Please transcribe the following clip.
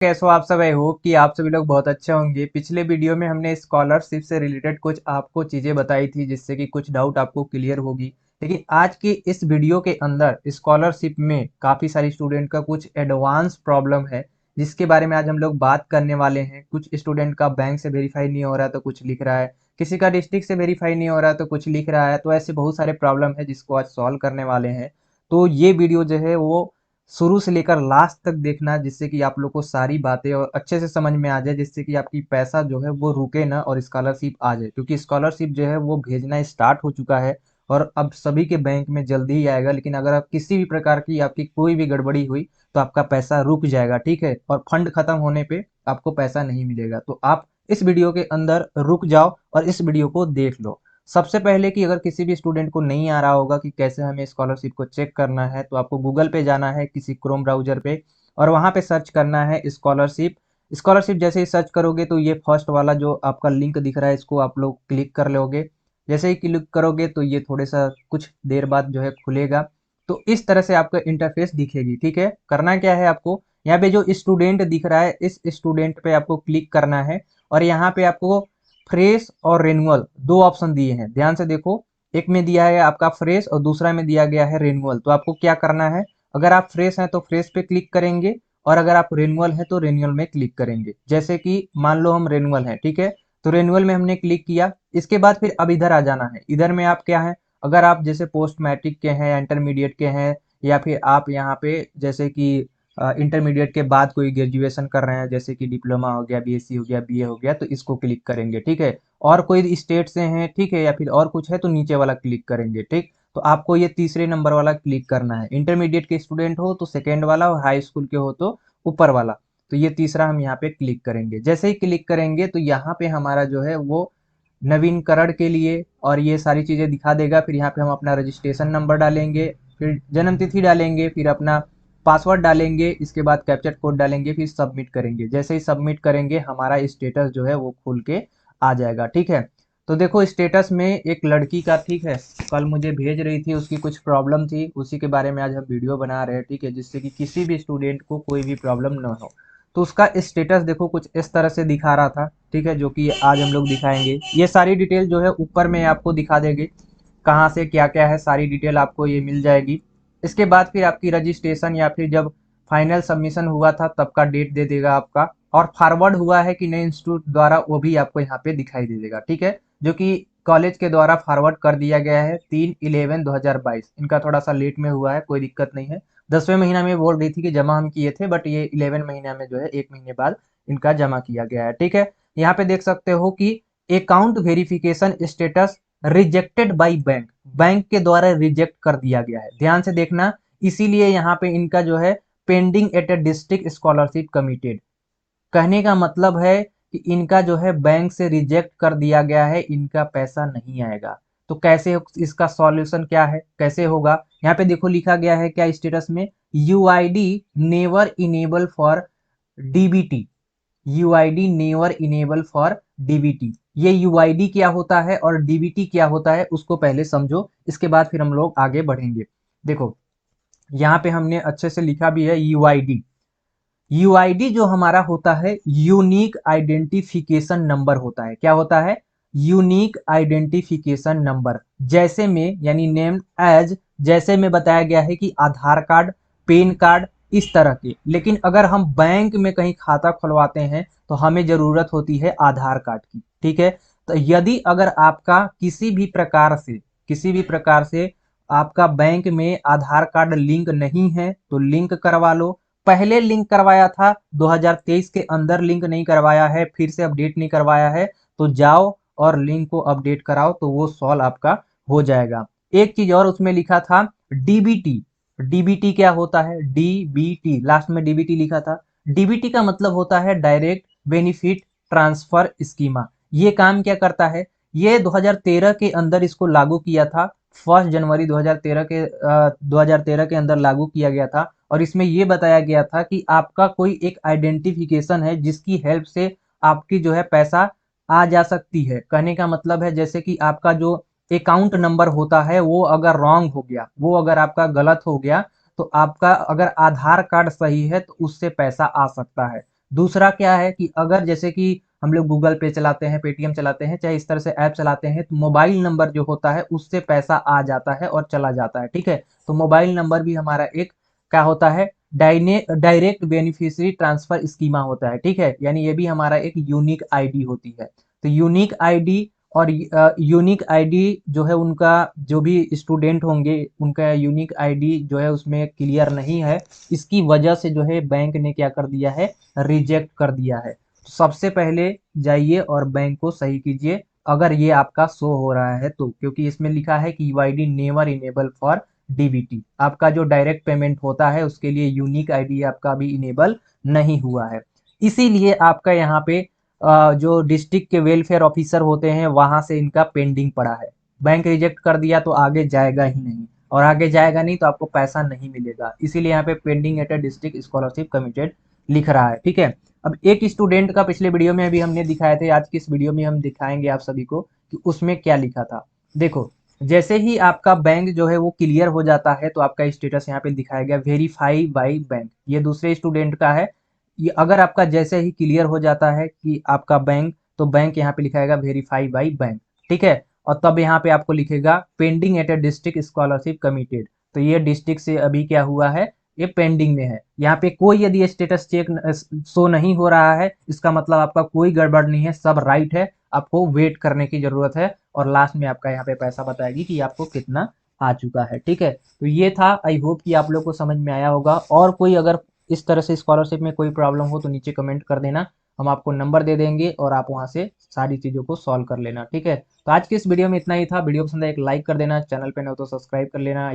कैसे हो आप सब। आई होप कि आप सभी लोग बहुत अच्छे होंगे। पिछले वीडियो में हमने स्कॉलरशिप से रिलेटेड कुछ आपको चीजें बताई थी जिससे कि कुछ डाउट आपको क्लियर होगी। लेकिन आज की इस वीडियो के अंदर स्कॉलरशिप में काफी सारी स्टूडेंट का कुछ एडवांस प्रॉब्लम है जिसके बारे में आज हम लोग बात करने वाले हैं। कुछ स्टूडेंट का बैंक से वेरीफाई नहीं हो रहा तो कुछ लिख रहा है, किसी का डिस्ट्रिक्ट से वेरीफाई नहीं हो रहा तो कुछ लिख रहा है। तो ऐसे बहुत सारे प्रॉब्लम है जिसको आज सॉल्व करने वाले हैं। तो ये वीडियो जो है वो शुरू से लेकर लास्ट तक देखना जिससे कि आप लोग को सारी बातें और अच्छे से समझ में आ जाए, जिससे कि आपकी पैसा जो है वो रुके ना और स्कॉलरशिप आ जाए। क्योंकि स्कॉलरशिप जो है वो भेजना स्टार्ट हो चुका है और अब सभी के बैंक में जल्दी ही आएगा। लेकिन अगर आप किसी भी प्रकार की आपकी कोई भी गड़बड़ी हुई तो आपका पैसा रुक जाएगा, ठीक है। और फंड खत्म होने पे आपको पैसा नहीं मिलेगा। तो आप इस वीडियो के अंदर रुक जाओ और इस वीडियो को देख लो। सबसे पहले कि अगर किसी भी स्टूडेंट को नहीं आ रहा होगा कि कैसे हमें स्कॉलरशिप को चेक करना है, तो आपको गूगल पे जाना है किसी क्रोम ब्राउजर पे और वहां पे सर्च करना है स्कॉलरशिप। स्कॉलरशिप जैसे ही सर्च करोगे तो ये फर्स्ट वाला जो आपका लिंक दिख रहा है इसको आप लोग क्लिक कर लोगे। जैसे ही क्लिक करोगे तो ये थोड़े सा कुछ देर बाद जो है खुलेगा। तो इस तरह से आपका इंटरफेस दिखेगी, ठीक है। करना क्या है आपको, यहाँ पे जो स्टूडेंट दिख रहा है इस स्टूडेंट पे आपको क्लिक करना है और यहाँ पे आपको फ्रेश और रेनुअल दो ऑप्शन दिए हैं, ध्यान से देखो। एक में दिया है आपका फ्रेश और दूसरा में दिया गया है रेनुअल। तो आपको क्या करना है, अगर आप फ्रेश हैं तो फ्रेश पे क्लिक करेंगे और अगर आप रेनुअल हैं तो रेनुअल में क्लिक करेंगे। जैसे कि मान लो हम रेनुअल हैं, ठीक है। तो रेनुअल में हमने क्लिक किया। इसके बाद फिर अब इधर आ जाना है। इधर में आप क्या है, अगर आप जैसे पोस्ट मैट्रिक के हैं या इंटरमीडिएट के हैं या फिर आप यहाँ पे जैसे कि इंटरमीडिएट के बाद कोई ग्रेजुएशन कर रहे हैं जैसे कि डिप्लोमा हो गया, बीएससी हो गया, बीए हो गया, तो इसको क्लिक करेंगे, ठीक है। और कोई स्टेट से हैं, ठीक है, या फिर और कुछ है तो नीचे वाला क्लिक करेंगे, ठीक। तो आपको ये तीसरे नंबर वाला क्लिक करना है। इंटरमीडिएट के स्टूडेंट हो तो सेकेंड वाला और हाई स्कूल के हो तो ऊपर वाला। तो ये तीसरा हम यहाँ पे क्लिक करेंगे। जैसे ही क्लिक करेंगे तो यहाँ पे हमारा जो है वो नवीनकरण के लिए और ये सारी चीज़ें दिखा देगा। फिर यहाँ पे हम अपना रजिस्ट्रेशन नंबर डालेंगे, फिर जन्म तिथि डालेंगे, फिर अपना पासवर्ड डालेंगे, इसके बाद कैप्चर कोड डालेंगे, फिर सबमिट करेंगे। जैसे ही सबमिट करेंगे हमारा स्टेटस जो है वो खुल के आ जाएगा, ठीक है। तो देखो स्टेटस में एक लड़की का, ठीक है, कल मुझे भेज रही थी, उसकी कुछ प्रॉब्लम थी, उसी के बारे में आज हम वीडियो बना रहे हैं, ठीक है, जिससे कि किसी भी स्टूडेंट को कोई भी प्रॉब्लम ना हो। तो उसका स्टेटस देखो कुछ इस तरह से दिखा रहा था, ठीक है, जो कि आज हम लोग दिखाएंगे। ये सारी डिटेल जो है ऊपर में आपको दिखा देंगे, कहाँ से क्या क्या है, सारी डिटेल आपको ये मिल जाएगी। इसके बाद फिर आपकी रजिस्ट्रेशन या फिर जब फाइनल सबमिशन हुआ था तब का डेट दे देगा आपका, और फॉरवर्ड हुआ है कि नहीं इंस्टीट्यूट द्वारा वो भी आपको यहाँ पे दिखाई दे देगा, ठीक है। जो कि कॉलेज के द्वारा फॉरवर्ड कर दिया गया है 3/11/2022। इनका थोड़ा सा लेट में हुआ है, कोई दिक्कत नहीं है। 10वें महीना में बोल रही थी कि जमा हम किए थे, बट ये 11 महीना में जो है 1 महीने बाद इनका जमा किया गया है, ठीक है। यहाँ पे देख सकते हो कि account verification status rejected by bank, bank के द्वारा रिजेक्ट कर दिया गया है, ध्यान से देखना। इसीलिए यहाँ पे इनका जो है pending at A district scholarship committed, कहने का मतलब है कि इनका जो है बैंक से रिजेक्ट कर दिया गया है, इनका पैसा नहीं आएगा। तो कैसे इसका सॉल्यूशन क्या है, कैसे होगा, यहाँ पे देखो लिखा गया है क्या स्टेटस में, UID never enable for DBT. UID never enable for DBT, ये यूआईडी क्या होता है और डीबीटी क्या होता है उसको पहले समझो, इसके बाद फिर हम लोग आगे बढ़ेंगे। देखो यहाँ पे हमने अच्छे से लिखा भी है यूआईडी। यूआईडी जो हमारा होता है यूनिक आइडेंटिफिकेशन नंबर होता है। क्या होता है, यूनिक आइडेंटिफिकेशन नंबर। जैसे में यानी नेम्ड एज, जैसे में बताया गया है कि आधार कार्ड, पैन कार्ड, इस तरह के। लेकिन अगर हम बैंक में कहीं खाता खुलवाते हैं तो हमें जरूरत होती है आधार कार्ड की, ठीक है। तो यदि अगर आपका किसी भी प्रकार से आपका बैंक में आधार कार्ड लिंक नहीं है तो लिंक करवा लो। पहले लिंक करवाया था 2023 के अंदर, लिंक नहीं करवाया है, फिर से अपडेट नहीं करवाया है, तो जाओ और लिंक को अपडेट कराओ, तो वो सॉल्व आपका हो जाएगा। एक चीज और उसमें लिखा था डीबीटी। डीबीटी क्या होता है, डीबीटी लास्ट में डीबीटी लिखा था। डीबीटी का मतलब होता है डायरेक्ट बेनिफिट ट्रांसफर स्कीमा। ये काम क्या करता है, ये 2013 के अंदर इसको लागू किया था। 1 जनवरी 2013 के अंदर लागू किया गया था। और इसमें ये बताया गया था कि आपका कोई एक आइडेंटिफिकेशन है जिसकी हेल्प से आपकी जो है पैसा आ जा सकती है। कहने का मतलब है जैसे कि आपका जो अकाउंट नंबर होता है वो अगर रॉन्ग हो गया, वो अगर आपका गलत हो गया, तो आपका अगर आधार कार्ड सही है तो उससे पैसा आ सकता है। दूसरा क्या है कि अगर जैसे कि हम लोग गूगल पे चलाते हैं, पेटीएम चलाते हैं, चाहे इस तरह से ऐप चलाते हैं, तो मोबाइल नंबर जो होता है उससे पैसा आ जाता है और चला जाता है, ठीक है। तो मोबाइल नंबर भी हमारा एक क्या होता है, डायरेक्ट बेनिफिशियरी ट्रांसफर स्कीमा होता है, ठीक है। यानी ये भी हमारा एक यूनिक आईडी होती है। तो यूनिक आईडी और यूनिक आईडी जो है उनका, जो भी स्टूडेंट होंगे उनका यूनिक आईडी जो है उसमें क्लियर नहीं है, इसकी वजह से जो है बैंक ने क्या कर दिया है, रिजेक्ट कर दिया है। तो सबसे पहले जाइए और बैंक को सही कीजिए अगर ये आपका शो हो रहा है तो, क्योंकि इसमें लिखा है कि UID never enable for DBT. आपका जो डायरेक्ट पेमेंट होता है उसके लिए यूनिक आईडी आपका अभी इनेबल नहीं हुआ है। इसीलिए आपका यहाँ पे जो डिस्ट्रिक्ट के वेलफेयर ऑफिसर होते हैं वहां से इनका पेंडिंग पड़ा है। बैंक रिजेक्ट कर दिया तो आगे जाएगा ही नहीं, और आगे जाएगा नहीं तो आपको पैसा नहीं मिलेगा। इसीलिए यहाँ पे pending at district scholarship committed लिख रहा है, ठीक है। अब एक स्टूडेंट का पिछले वीडियो में अभी हमने दिखाए थे, आज की इस वीडियो में हम दिखाएंगे आप सभी को कि उसमें क्या लिखा था। देखो, जैसे ही आपका बैंक जो है वो क्लियर हो जाता है तो आपका स्टेटस यहाँ पे दिखाया गया वेरीफाई बाई बैंक। ये दूसरे स्टूडेंट का है। ये अगर आपका जैसे ही क्लियर हो जाता है कि आपका बैंक, तो बैंक यहाँ पे लिखाएगा वेरीफाई बाई बैंक, ठीक है। और तब यहाँ पे आपको लिखेगा pending at A district scholarship committed. तो ये डिस्ट्रिक्ट से अभी क्या हुआ है, ये पेंडिंग में है। यहाँ पे कोई यदि स्टेटस चेक शो नहीं हो रहा है, इसका मतलब आपका कोई गड़बड़ नहीं है, सब राइट है। आपको वेट करने की जरूरत है और लास्ट में आपका यहाँ पे पैसा बताएगी कि आपको कितना आ चुका है, ठीक है। तो ये था, आई होप कि आप लोग को समझ में आया होगा। और कोई अगर इस तरह से स्कॉलरशिप में कोई प्रॉब्लम हो तो नीचे कमेंट कर देना, हम आपको नंबर दे देंगे और आप वहां से सारी चीज़ों को सॉल्व कर लेना, ठीक है। तो आज की इस वीडियो में इतना ही था। वीडियो पसंद है एक लाइक कर देना, चैनल पे न हो तो सब्सक्राइब कर लेना।